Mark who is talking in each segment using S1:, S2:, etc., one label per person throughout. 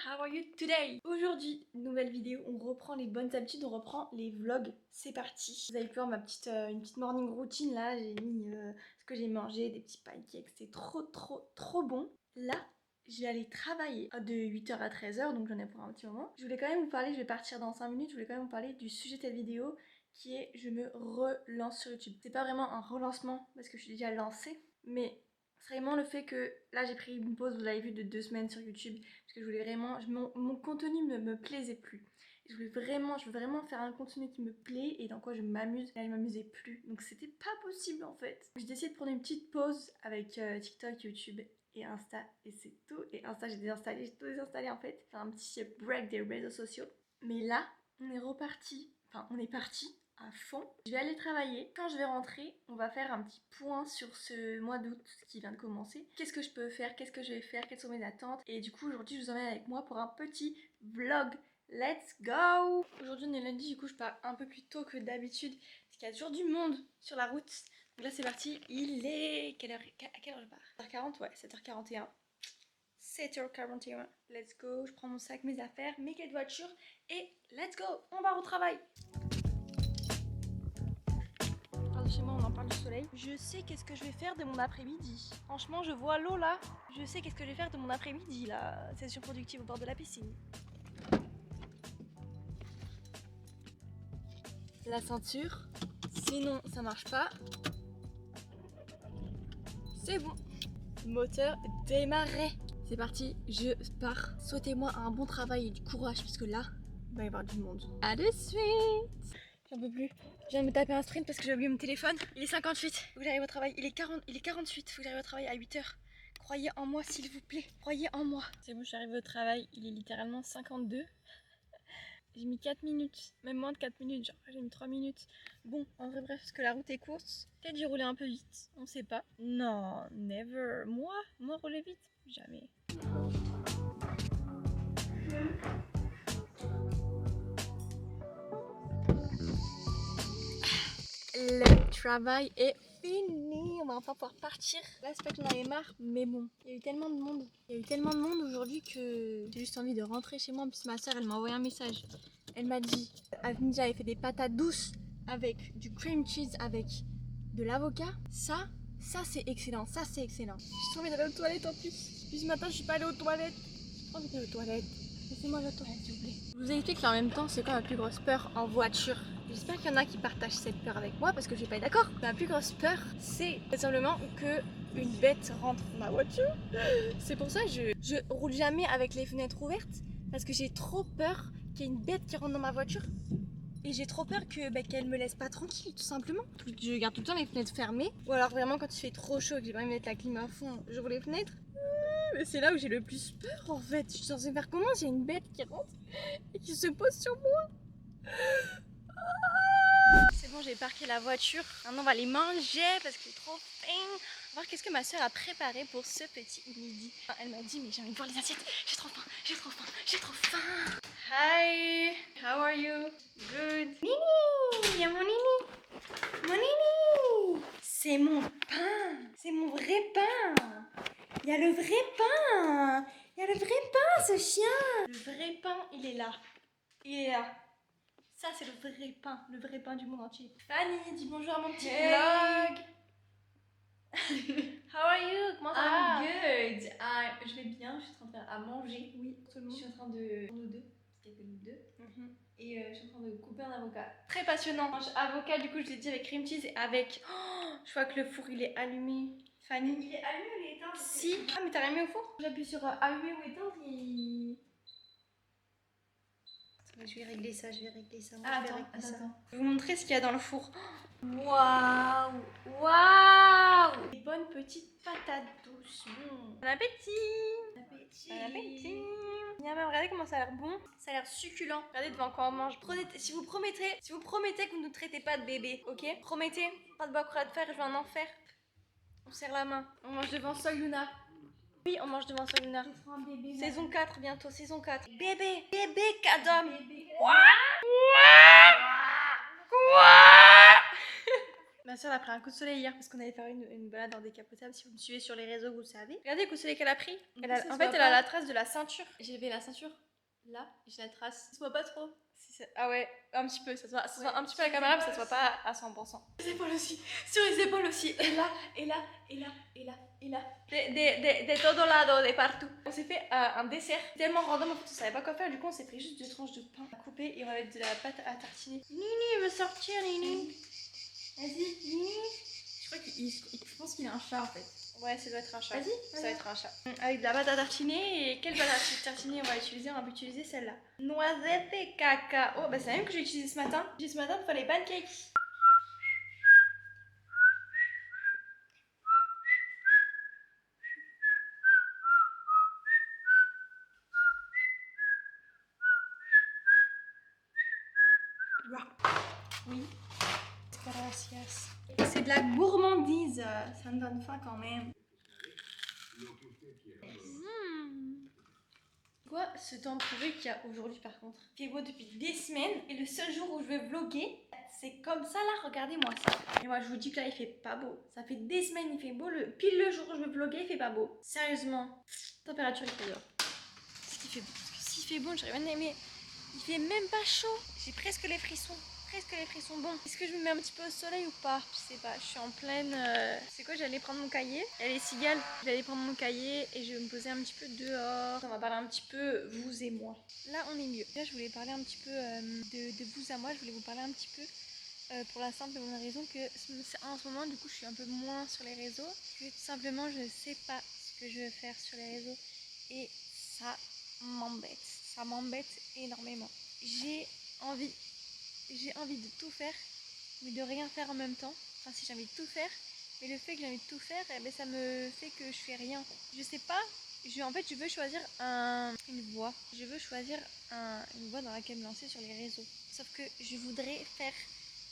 S1: how are you today? Aujourd'hui, nouvelle vidéo, on reprend les bonnes habitudes, on reprend les vlogs, c'est parti. Vous avez pu voir ma une petite morning routine là, j'ai mis ce que j'ai mangé, des petits pancakes, c'est trop bon. Là, je vais aller travailler de 8h à 13h, donc j'en ai pour un petit moment. Je voulais quand même vous parler, je vais partir dans 5 minutes, je voulais quand même vous parler du sujet de cette vidéo qui est je me relance sur YouTube. C'est pas vraiment un relancement parce que je suis déjà lancée, mais c'est vraiment le fait que là j'ai pris une pause, vous l'avez vu, de 2 semaines sur YouTube parce que je voulais vraiment, mon contenu ne me plaisait plus. Je veux vraiment faire un contenu qui me plaît et dans quoi je m'amuse. Là je m'amusais plus, donc c'était pas possible en fait. J'ai décidé de prendre une petite pause avec TikTok, YouTube et Insta et c'est tout. Et Insta j'ai tout désinstallé en fait. Faire un petit break des réseaux sociaux. Mais là on est reparti, enfin on est parti à fond. Je vais aller travailler. Quand je vais rentrer, on va faire un petit point sur ce mois d'août qui vient de commencer. Qu'est-ce que je peux faire? Qu'est-ce que je vais faire? Quelles sont mes attentes? Et du coup, aujourd'hui, je vous emmène avec moi pour un petit vlog. Let's go! Aujourd'hui, on est lundi, du coup, je pars un peu plus tôt que d'habitude parce qu'il y a toujours du monde sur la route. Donc là, c'est parti. Il est... À quelle heure je pars? 7h40? Ouais, 7h41. 7h41. Let's go. Je prends mon sac, mes affaires, mes clés de voiture et let's go! On va au travail! Chez moi on en parle du soleil. Je sais qu'est-ce que je vais faire de mon après-midi. Franchement je vois l'eau là. Je sais qu'est-ce que je vais faire de mon après-midi là. Session productive au bord de la piscine. La ceinture. Sinon ça marche pas. C'est bon. Moteur démarré. C'est parti, je pars. Souhaitez-moi un bon travail et du courage parce que là, il va y avoir du monde. À de suite. J'en peux plus. Je viens de me taper un sprint parce que j'ai oublié mon téléphone. Il est 58. Faut que j'arrive au travail. Il est 48. Faut que j'arrive au travail à 8h. Croyez en moi s'il vous plaît. Croyez en moi. C'est bon, je suis arrivée au travail. Il est littéralement 52. J'ai mis 4 minutes. Même moins de 4 minutes. Genre, j'ai mis 3 minutes. Bon, en vrai, bref, parce que la route est courte. Peut-être j'ai roulé un peu vite. On sait pas. Non, never. Moi rouler vite? Jamais. Le travail est fini, on va enfin pouvoir partir. Là c'est pas que j'en avais marre, mais bon, il y a eu tellement de monde. Aujourd'hui que j'ai juste envie de rentrer chez moi. En plus ma soeur elle m'a envoyé un message. Elle m'a dit, Ninja avait fait des patates douces avec du cream cheese avec de l'avocat. Ça c'est excellent, J'ai trop envie d'aller aux toilettes en plus. Puis ce matin je suis pas allée aux toilettes. J'ai trop envie d'aller aux toilettes. Laissez-moi aller aux toilettes s'il vous plaît. Je vous explique là en même temps c'est quoi ma plus grosse peur en voiture. J'espère qu'il y en a qui partagent cette peur avec moi parce que je suis pas d'accord. Ma plus grosse peur, c'est tout simplement que une bête rentre dans ma voiture. C'est pour ça que je roule jamais avec les fenêtres ouvertes parce que j'ai trop peur qu'il y ait une bête qui rentre dans ma voiture. Et j'ai trop peur qu'elle me laisse pas tranquille, tout simplement. Je garde tout le temps les fenêtres fermées. Ou alors vraiment quand il fait trop chaud et que j'ai pas envie de mettre la clim à fond, j'ouvre les fenêtres. Mais c'est là où j'ai le plus peur en fait. Je suis censée faire comment s'il y a une bête qui rentre et qui se pose sur moi? C'est bon, j'ai parqué la voiture. Maintenant, on va les manger parce que c'est trop faim. On va voir qu'est-ce que ma soeur a préparé pour ce petit midi. Elle m'a dit, mais j'ai envie de voir les assiettes. J'ai trop faim. Hi, how are you? Good. Nini, il y a mon Nini. Mon Nini. C'est mon pain. C'est mon vrai pain. Il y a le vrai pain. Ce chien. Le vrai pain, il est là. Ça, c'est le vrai pain du monde entier. Fanny, dis bonjour à mon petit vlog. How are you? Comment ça va?
S2: I'm good. Je vais bien, je suis en train de faire à manger.
S1: Oui, absolument.
S2: Je suis en train de... nous deux, parce qu'il n'y a que nous deux. Et je suis en train de couper un avocat. Très passionnant.
S1: Mange avocat, du coup, je l'ai dit avec cream cheese et avec... Oh, je vois que le four, il est allumé. Fanny.
S2: Il est allumé ou il est éteint?
S1: Si. Ah, mais t'as allumé au four?
S2: J'appuie sur allumer ou éteindre, il... Je vais régler ça,
S1: Attends.
S2: Je
S1: vais vous montrer ce qu'il y a dans le four.
S2: Waouh.
S1: Des bonnes petites patates douces. Bon appétit. Regardez comment ça a l'air bon. Ça a l'air succulent. Regardez devant quoi on mange. Si vous promettez que vous ne nous traitez pas de bébé, ok? Promettez. Pas de bas de fer, je vais en enfer. On serre la main. On mange devant Soyuna. Oui, on mange devant Soyuna. Saison 4 bientôt, saison 4. Bébé Kadom. Quoi? Ma soeur a pris un coup de soleil hier parce qu'on allait faire une balade en décapotable. Si vous me suivez sur les réseaux, vous le savez. Regardez le coup de soleil qu'elle a pris. En fait, elle a la trace de la ceinture.
S2: J'avais la ceinture là, j'ai la trace. Ça se voit pas trop.
S1: Ah ouais, un petit peu. Ça se voit un petit peu à la caméra, mais ça se voit pas à 100%.
S2: Les épaules aussi. Sur les épaules aussi. Et là, et là, et là, et là, et là.
S1: De todo lado, de partout. On s'est fait un dessert tellement random, en fait, on savait pas quoi faire. Du coup, on s'est pris juste 2 tranches de pain à couper et on va mettre de la pâte à tartiner. Nini veut sortir, Nini. Vas-y, Nini.
S2: Je crois je pense qu'il a un chat en fait.
S1: Ouais, ça doit être un chat.
S2: Vas-y,
S1: ça doit être un chat. Avec de la pâte à tartiner. Et quelle pâte à tartiner on va utiliser? On va utiliser celle-là. Noisette et cacao. Bah, c'est la même que j'ai utilisée ce matin. J'ai ce matin pour faire les pancakes. Oui. Gracias. C'est de la gourmandise. Ça me donne faim quand même. Quoi, ce temps pourri qu'il y a aujourd'hui par contre. Il fait beau depuis des semaines et le seul jour où je vais vlogger, c'est comme ça là, regardez-moi ça. Et moi je vous dis que là il fait pas beau. Ça fait des semaines il fait beau, pile le jour où je vais vlogger il fait pas beau. Sérieusement, température il fait dehors. Qu'est-ce qu'il fait beau? Parce que s'il fait beau, j'aurais bien aimé. Il fait même pas chaud. J'ai presque les frissons. Bon. Est-ce que je me mets un petit peu au soleil ou pas? Je sais pas, je suis en pleine... C'est quoi, j'allais prendre mon cahier. Il y a les cigales. J'allais prendre mon cahier et je vais me poser un petit peu dehors. On va parler un petit peu vous et moi. Là, on est mieux. Là, je voulais parler un petit peu de vous à moi. Je voulais vous parler un petit peu pour la simple et bonne raison que en ce moment, du coup, je suis un peu moins sur les réseaux. Que tout simplement, je ne sais pas ce que je veux faire sur les réseaux. Et ça m'embête. Ça m'embête énormément. J'ai envie de tout faire, mais de rien faire en même temps. Enfin, si j'ai envie de tout faire, mais le fait que j'ai envie de tout faire, eh ben, ça me fait que je fais rien. Je sais pas, en fait, je veux choisir une voie. Je veux choisir une voie dans laquelle me lancer sur les réseaux. Sauf que je voudrais faire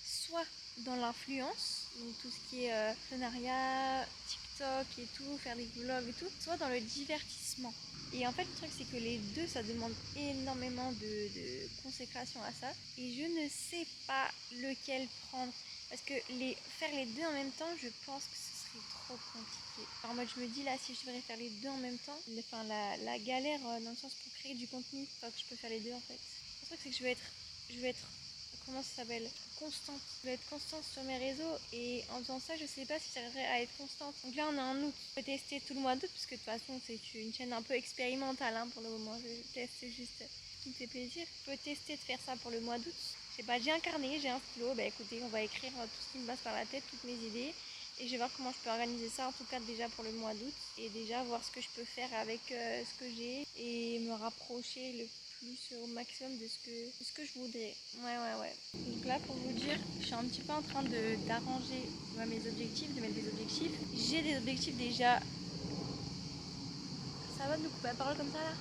S1: soit dans l'influence, donc tout ce qui est partenariat, TikTok et tout, faire des vlogs et tout, soit dans le divertissement. Et en fait, le truc, c'est que les deux, ça demande énormément de consécration à ça. Et je ne sais pas lequel prendre. Parce que faire les deux en même temps, je pense que ce serait trop compliqué. Alors moi, je me dis là, si je devrais faire les deux en même temps, la galère dans le sens pour créer du contenu, enfin que je peux faire les deux en fait. Le truc, c'est que je vais être, comment ça s'appelle, constante. Je vais être constante sur mes réseaux et en faisant ça, je sais pas si j'arriverai à être constante. Donc là, on est en août. Je vais tester tout le mois d'août parce que de toute façon, c'est une chaîne un peu expérimentale pour le moment. Je teste juste ce qui me fait plaisir. Je peux tester de faire ça pour le mois d'août. Je sais pas, j'ai un carnet, j'ai un stylo. Bah écoutez, on va écrire tout ce qui me passe par la tête, toutes mes idées. Et je vais voir comment je peux organiser ça, en tout cas déjà pour le mois d'août. Et déjà voir ce que je peux faire avec ce que j'ai et me rapprocher le plus au maximum de ce que je voudrais. Ouais. Donc là, pour vous dire, je suis un petit peu en train d'arranger mes objectifs, de mettre des objectifs. J'ai des objectifs déjà. Ça va de nous couper la parole comme ça là?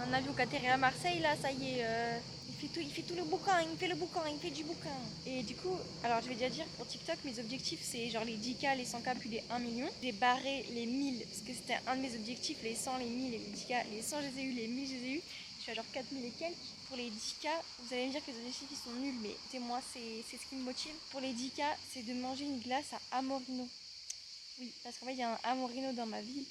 S1: Un avion qui atterrit à Marseille là, ça y est. Il fait tout le bouquin, il fait du bouquin. Et du coup, alors je vais déjà dire pour TikTok, mes objectifs c'est genre les 10K, les 100K puis les 1 million. J'ai barré les 1000 parce que c'était un de mes objectifs, les 100, les 1000 et les 10K. Les 100 je les ai eu, les 1000 je les ai eu. Je suis à genre 4000 et quelques. Pour les 10K, vous allez me dire que les objectifs ils sont nuls, mais c'est moi, c'est ce qui me motive. Pour les 10K, c'est de manger une glace à Amorino. Oui, parce qu'en fait il y a un Amorino dans ma ville.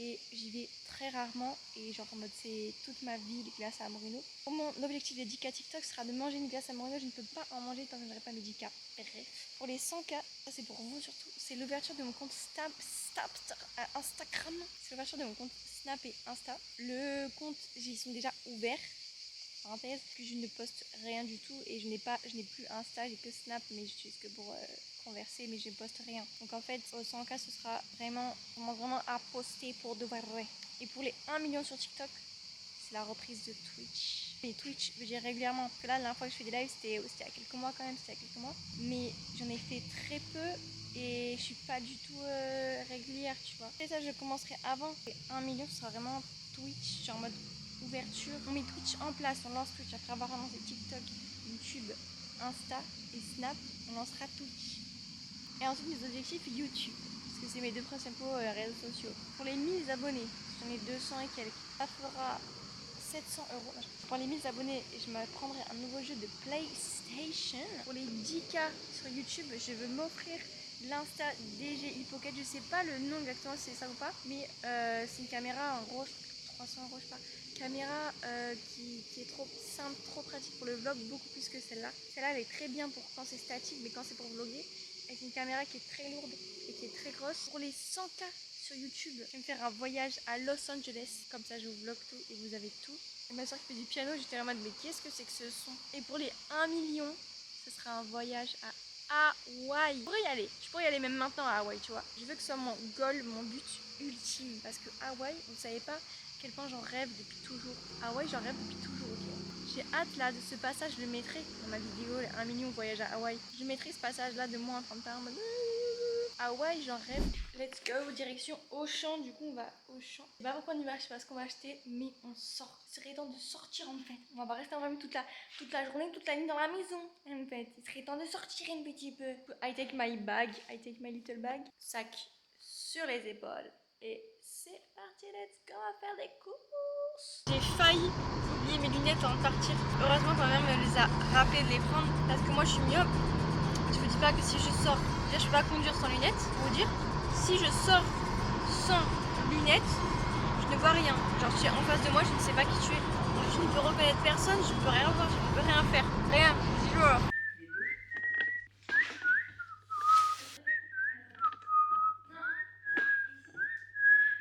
S1: Et j'y vais très rarement et genre en mode c'est toute ma vie les glaces à Amorino. Pour mon objectif des 10K TikTok sera de manger une glace à Amorino, je ne peux pas en manger tant que je n'aurai pas mes 10K. Bref. Pour les 100K, ça c'est pour vous surtout, c'est l'ouverture de mon compte Instagram. C'est l'ouverture de mon compte Snap et Insta. Le compte, ils sont déjà ouverts. Parenthèse, puis je ne poste rien du tout et je n'ai plus Insta, j'ai que Snap mais j'utilise que pour converser mais je ne poste rien. Donc en fait au 100K ce sera vraiment à poster pour de vrai. Et pour les 1 million sur TikTok, c'est la reprise de Twitch. Et Twitch, je veux dire régulièrement, parce que là la dernière fois que je fais des lives c'était il y a quelques mois quand même, mais j'en ai fait très peu et je suis pas du tout régulière tu vois. Et ça je commencerai avant. Et 1 million ce sera vraiment Twitch, genre en mode ouverture. On met Twitch en place, on lance Twitch après avoir lancé TikTok, YouTube, Insta et Snap, on lancera Twitch. Et ensuite mes objectifs YouTube, parce que c'est mes deux principaux réseaux sociaux. Pour les 1000 abonnés, j'en ai 200 et quelques. Ça fera 700 euros. Je prends les 1000 abonnés et je me prendrai un nouveau jeu de PlayStation. Pour les 10K sur YouTube, je veux m'offrir l'Insta DJI Pocket. Je sais pas le nom exactement si c'est ça ou pas, mais c'est une caméra en gros 300 euros je sais pas. Caméra qui est trop simple, trop pratique pour le vlog, beaucoup plus que celle-là. Celle-là elle est très bien pour quand c'est statique, mais quand c'est pour vlogger, c'est une caméra qui est très lourde et qui est très grosse. Pour les 100K sur YouTube, je vais me faire un voyage à Los Angeles, comme ça je vous vlog tout et vous avez tout. Et ma soeur qui fait du piano, j'étais en mode mais qu'est-ce que c'est que ce son? Et pour les 1 million, ce sera un voyage à Hawaï. Je pourrais y aller même maintenant à Hawaï, tu vois. Je veux que ce soit mon goal, mon but ultime. Parce que Hawaï, vous savez pas à quel point j'en rêve depuis toujours. Hawaï, j'en rêve depuis toujours, ok. J'ai hâte là de ce passage, je le mettrai dans ma vidéo, les 1 million voyage à Hawaï. Je mettrai ce passage là de moi en train de faire en mode Hawaï, j'en rêve. Let's go, direction Auchan. Du coup, on va au Auchan. Je sais pas pourquoi on y va, je sais pas ce qu'on va acheter, mais on sort. Il serait temps de sortir en fait. On va pas rester en famille toute la journée, toute la nuit dans la maison. En fait, il serait temps de sortir un petit peu. I take my bag, I take my little bag. Sac sur les épaules. Et c'est parti, let's go, on va faire des courses. J'ai failli oublier mes lunettes avant de partir. Heureusement, ma mère me les a rappelé de les prendre parce que moi je suis myope. Je vous dis pas que si je sors, déjà je peux pas conduire sans lunettes, pour vous dire. Si je sors sans lunettes, je ne vois rien. Genre tu es en face de moi, je ne sais pas qui tu es. Donc je ne peux reconnaître personne, je ne peux rien voir, je ne peux rien faire. Rien, zéro.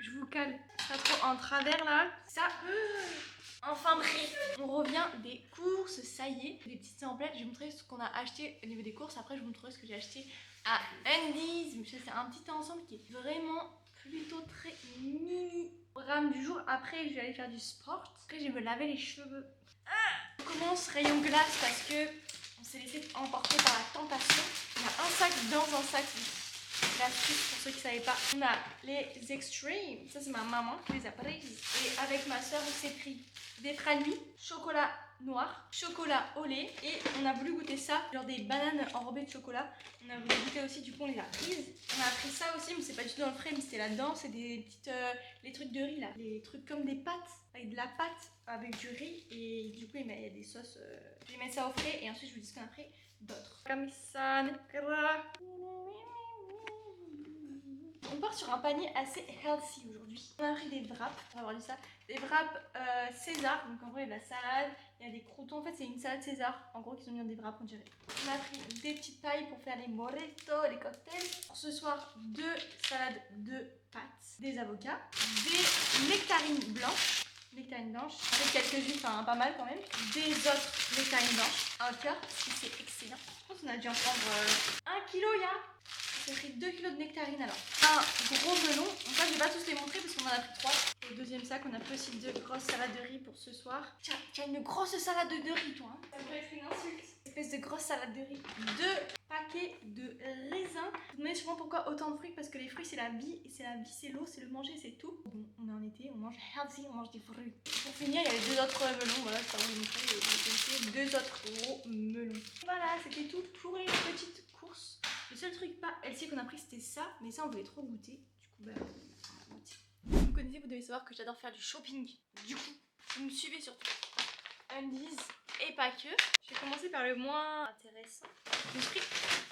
S1: Je vous cale. Pas trop en travers là. Ça. Enfin bref, on revient des courses, ça y est, des petites emplettes. Je vais vous montrer ce qu'on a acheté au niveau des courses. Après, je vous montrerai ce que j'ai acheté à Undies. C'est un petit ensemble qui est vraiment plutôt très mini. Programme du jour. Après, je vais aller faire du sport. Après, je vais me laver les cheveux. On commence rayon glace parce que on s'est laissé emporter par la tentation. Il y a un sac dans un sac. L'astuce pour ceux qui ne savaient pas, on a les Extreme, ça c'est ma maman qui les a prises. Et avec ma soeur on s'est pris des praline, chocolat noir, chocolat au lait. Et on a voulu goûter ça, genre des bananes enrobées de chocolat. On a voulu goûter aussi, du coup on les a prises. On a pris ça aussi, mais c'est pas du tout dans le frame, c'était là-dedans. C'est des petites, les trucs de riz là, les trucs comme des pâtes, avec de la pâte, avec du riz. Et du coup il y a des sauces, je vais mettre ça au frais et ensuite je vous dis ce qu'on a pris d'autres. Comme ça, on part sur un panier assez healthy aujourd'hui. On a pris des wraps, on va voir ça. Des wraps César, donc en vrai il y a de la salade, il y a des croutons, en fait c'est une salade César, en gros qui sont mis dans des wraps on dirait. On a pris des petites pailles pour faire les mojitos, les cocktails. Pour ce soir, 2 salades de pâtes, des avocats, des nectarines blanches. Nectarines blanches, avec quelques jus, enfin pas mal quand même. Des autres nectarines blanches, un cœur, c'est excellent. Je pense qu'on a dû en prendre 1 kilo, J'ai pris 2 kg de nectarines alors. Un gros melon. En fait, je vais pas tous les montrer parce qu'on en a pris 3. Au deuxième sac, on a pris aussi 2 grosses salades de riz pour ce soir. Tiens, tu as une grosse salade de riz, toi. Hein. Ça pourrait être une insulte. Espèce de grosse salade de riz. 2 paquets de raisins. Vous vous demandez sûrement pourquoi autant de fruits, parce que les fruits, c'est la vie. Et c'est la vie, c'est l'eau, c'est le manger, c'est tout. Bon, on est en été, on mange healthy, on mange des fruits. Pour finir, il y a les 2 autres melons. Voilà, je vais pas vous montrer. 2 autres gros melons. Voilà, c'était tout pour les petites courses. Le seul truc pas healthy qu'on a pris c'était ça, mais ça on voulait trop goûter. Du coup bah on a goûté. Vous me connaissez, vous devez savoir que j'adore faire du shopping. Du coup, vous me suivez surtout. Undies et pas que. Je vais commencer par le moins intéressant. J'ai pris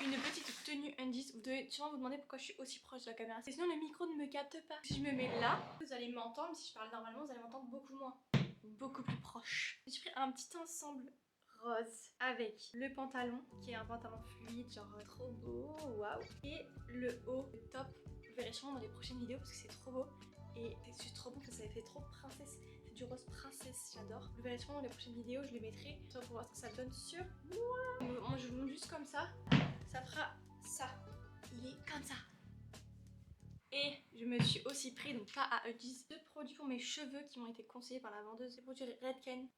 S1: une petite tenue Undies. Vous devez sûrement vous demander pourquoi je suis aussi proche de la caméra. C'est sinon le micro ne me capte pas. Si je me mets là, vous allez m'entendre. Si je parle normalement, vous allez m'entendre beaucoup moins. Beaucoup plus proche. J'ai pris un petit ensemble rose avec le pantalon qui est un pantalon fluide genre trop beau, waouh, et le haut, le top. Vous verrez sûrement dans les prochaines vidéos parce que c'est trop beau et c'est juste trop beau parce que ça fait trop princesse. C'est du rose princesse, j'adore. Vous verrez sûrement dans les prochaines vidéos, je les mettrai pour voir ce que ça donne sur moi. Moi je vous montre juste comme ça, ça fera ça. Il est comme ça. Et je me suis aussi pris, donc pas à Undies, 2 produits pour mes cheveux qui m'ont été conseillés par la vendeuse. Les produits Redken,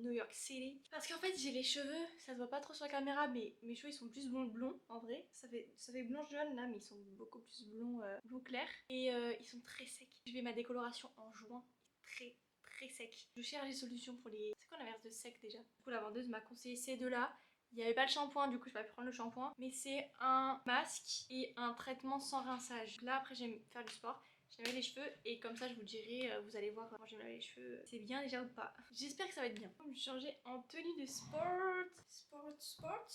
S1: New York City. Parce qu'en fait j'ai les cheveux, ça se voit pas trop sur la caméra, mais mes cheveux ils sont plus blonds en vrai. Ça fait blanc jaune là, mais ils sont beaucoup plus blond clair. Et ils sont très secs. Je vais ma décoloration en juin, très sec. Je cherche des solutions pour les... C'est quoi l'inverse de sec déjà? Du coup la vendeuse m'a conseillé ces deux là. Il n'y avait pas le shampoing, du coup je vais pas prendre le shampoing. Mais c'est un masque et un traitement sans rinçage. Là après j'aime faire du sport. Je vais laver les cheveux et comme ça je vous dirai, vous allez voir quand je vais laver les cheveux, c'est bien déjà ou pas. J'espère que ça va être bien. Je vais changer en tenue de sport.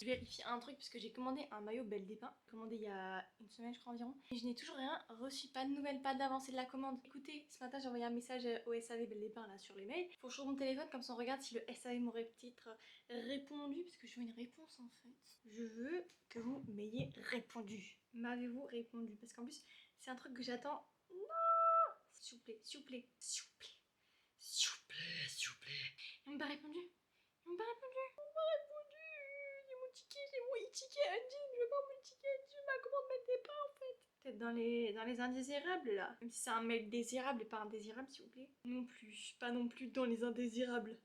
S1: Je vérifie un truc parce que j'ai commandé un maillot Belle des Pins. Commandé il y a une semaine je crois environ. Et je n'ai toujours rien reçu, pas de nouvelles, pas d'avancée de la commande. Écoutez, ce matin j'ai envoyé un message au SAV Belle des Pins là sur les mails. Faut que je trouve mon téléphone comme ça on regarde si le SAV m'aurait peut-être répondu. Parce que je veux une réponse en fait. Je veux que vous m'ayez répondu. M'avez-vous répondu? Parce qu'en plus c'est un truc que j'attends. S'il vous plaît, s'il vous plaît, s'il vous plaît, s'il vous plaît, s'il vous plaît. Ils m'ont pas répondu. Ils m'ont pas répondu. Ils m'ont pas répondu. J'ai mon ticket, j'ai mon e-ticket engine. Je veux pas mon ticket engine. Ma commande m'était pas en fait. Peut-être dans les indésirables là. Même si c'est un mail désirable et pas indésirable, s'il vous plaît. Non plus. Pas non plus dans les indésirables.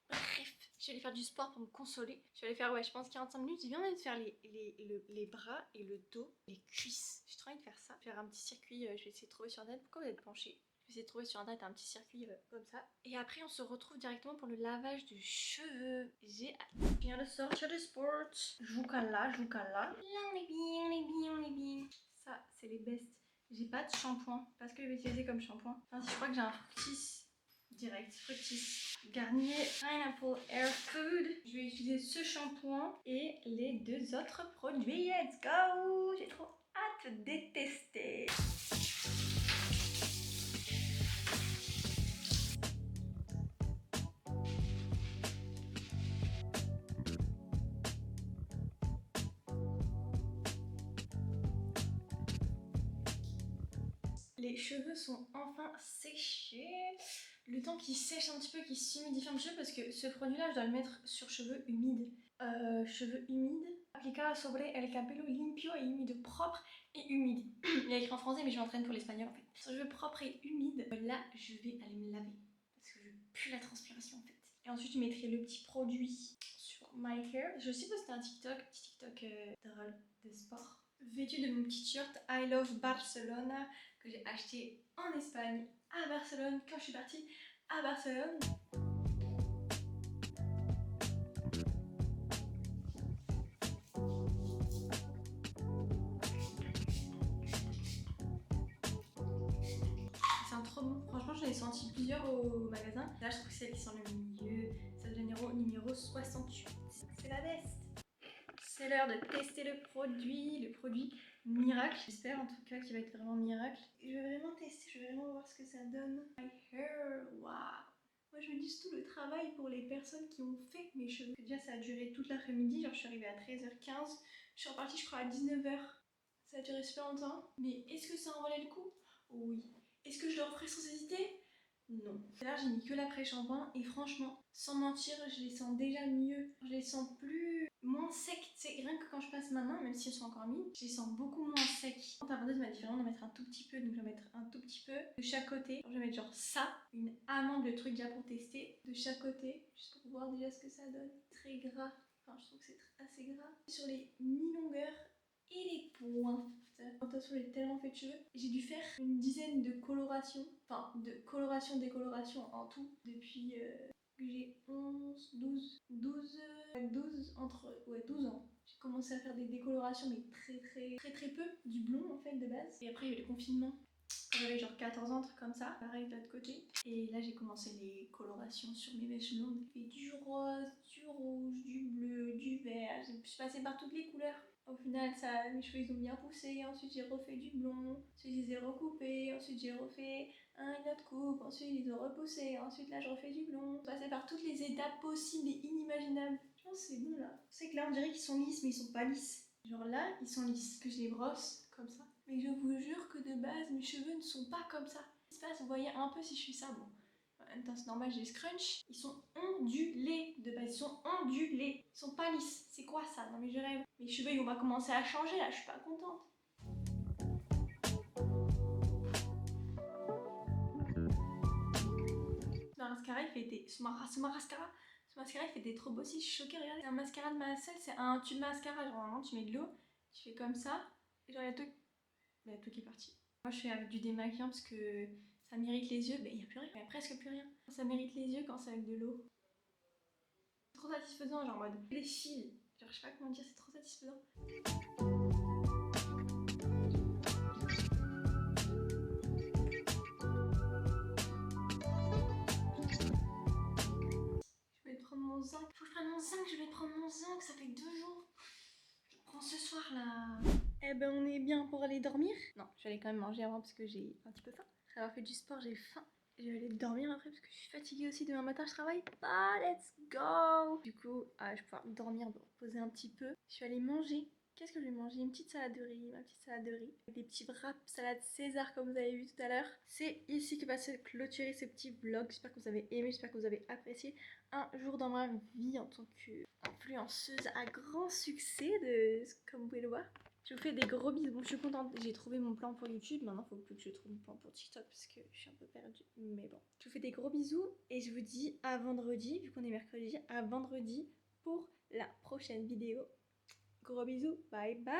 S1: Bref, je vais aller faire du sport pour me consoler. Je vais aller faire, ouais, je pense 45 minutes. J'ai bien envie de faire les bras et le dos, les cuisses. J'ai trop envie de faire ça. Faire un petit circuit, je vais essayer de trouver sur internet. Pourquoi vous êtes penché? Je vais essayer de trouver sur internet un petit circuit comme ça. Et après, on se retrouve directement pour le lavage de cheveux. J'ai hâte. Je viens de sortir du sport. Je vous cale là, je vous cale là. Là, on est bien, on est bien, on est bien. Ça, c'est les best. J'ai pas de shampoing. Parce que je vais utiliser comme shampoing. Enfin, je crois que j'ai un Fructis. Direct, Fructis. Garnier Pineapple Air Food. Je vais utiliser ce shampoing et les deux autres produits. Let's go! J'ai trop hâte de tester. Les cheveux sont enfin séchés. Le temps qu'ils sèchent un petit peu, qu'ils s'humidifient un petit peu parce que ce produit là je dois le mettre sur cheveux humides. Cheveux humides. Applica sobre el cabello limpio et humide, propre et humide. Il y a écrit en français mais je m'entraîne pour l'espagnol en fait. Sur cheveux propres et humides, là je vais aller me laver parce que je pue la transpiration en fait. Et ensuite je mettrai le petit produit sur my hair. Je sais pas si c'était un petit TikTok drôle de sport. Vêtue de mon petit shirt I Love Barcelona que j'ai acheté en Espagne, à Barcelone, quand je suis partie à Barcelone. C'est un trop bon, franchement j'en ai senti plusieurs au magasin. Là je trouve que celle qui sent le milieu, c'est le numéro 68. C'est la best. C'est l'heure de tester le produit miracle. J'espère en tout cas qu'il va être vraiment miracle. Et je vais vraiment tester, je vais vraiment voir ce que ça donne. My hair, waouh. Moi je me dis tout le travail pour les personnes qui ont fait mes cheveux. Déjà ça a duré toute l'après-midi, genre je suis arrivée à 13h15. Je suis repartie je crois à 19h. Ça a duré super longtemps. Mais est-ce que ça en valait le coup? Oui. Est-ce que je le referai sans hésiter? Non. Là j'ai mis que l'après-shampoing et franchement, sans mentir, je les sens déjà mieux. Je les sens moins secs. C'est rien que quand je passe ma main, même si elles sont encore mises, je les sens beaucoup moins secs. Quand t'as vendu, m'a dit vraiment d'en mettre un tout petit peu, donc je vais mettre un tout petit peu de chaque côté. Je vais mettre genre ça, une amande, le truc déjà pour tester, de chaque côté, juste pour voir déjà ce que ça donne. Très gras. Enfin, je trouve que c'est assez gras. Sur les mi-longueurs et les points. Attention, j'ai tellement fait de cheveux. J'ai dû faire une dizaine de colorations, enfin de coloration, décoloration en tout depuis que j'ai 11, 12 ans. J'ai commencé à faire des décolorations mais très peu, du blond en fait de base. Et après il y a eu le confinement. Quand j'avais genre 14 ans, truc comme ça, pareil de l'autre côté. Et là j'ai commencé les colorations sur mes mèches longues. J'ai fait du rose, du rouge, du bleu, du vert. Je suis passée par toutes les couleurs. Au final, ça, mes cheveux ils ont bien poussé. Ensuite j'ai refait du blond. Ensuite je les ai recoupés. Ensuite j'ai refait une autre coupe. Ensuite ils ont repoussé. Ensuite là je refais du blond. Je suis passée par toutes les étapes possibles et inimaginables. Je pense que c'est bon là. C'est que là on dirait qu'ils sont lisses mais ils sont pas lisses. Genre là ils sont lisses. Que je les brosse comme ça. Mais je vous jure que de base, mes cheveux ne sont pas comme ça. Ce qui se passe, vous voyez un peu si je fais ça, bon. En même temps, c'est normal, j'ai les scrunch. Ils sont ondulés, de base, ils sont ondulés. Ils sont pas lisses. C'est quoi ça? Non mais je rêve. Mes cheveux, ils vont pas commencer à changer, là, je suis pas contente. Ce mascara, il fait des... Ce mascara, il fait des trop beaux si, je suis choquée, regardez. C'est un mascara de Massel, c'est un tube mascara. Genre, vraiment, tu mets de l'eau, tu fais comme ça, et genre, il y a tout... Il y a tout qui est parti. Moi je fais avec du démaquillant parce que ça m'irrite les yeux. Mais il n'y a plus rien, il n'y a presque plus rien. Ça m'irrite les yeux quand c'est avec de l'eau. C'est trop satisfaisant, genre en mode les fils. Genre je sais pas comment dire, c'est trop satisfaisant.
S2: mon zinc. Faut que je prenne mon zinc, je vais prendre mon zinc, ça fait 2 jours. Je prends ce soir là.
S1: Eh ben on est bien pour aller dormir. Non, je vais aller quand même manger avant parce que j'ai un petit peu faim. Après avoir fait du sport, j'ai faim. Je vais aller dormir après parce que je suis fatiguée aussi. Demain matin, je travaille. Ah, let's go! Du coup, je vais pouvoir dormir, me reposer un petit peu. Je vais aller manger. Qu'est-ce que je vais manger? Une petite salade de riz, ma petite salade de riz. Avec des petits wraps salade César comme vous avez vu tout à l'heure. C'est ici que va se clôturer ce petit vlog. J'espère que vous avez aimé, j'espère que vous avez apprécié. Un jour dans ma vie en tant qu'influenceuse à grand succès, comme vous pouvez le voir. Je vous fais des gros bisous. Bon, je suis contente, j'ai trouvé mon plan pour YouTube. Maintenant, il faut plus que je trouve mon plan pour TikTok parce que je suis un peu perdue. Mais bon, je vous fais des gros bisous et je vous dis à vendredi, vu qu'on est mercredi, à vendredi pour la prochaine vidéo. Gros bisous, bye bye!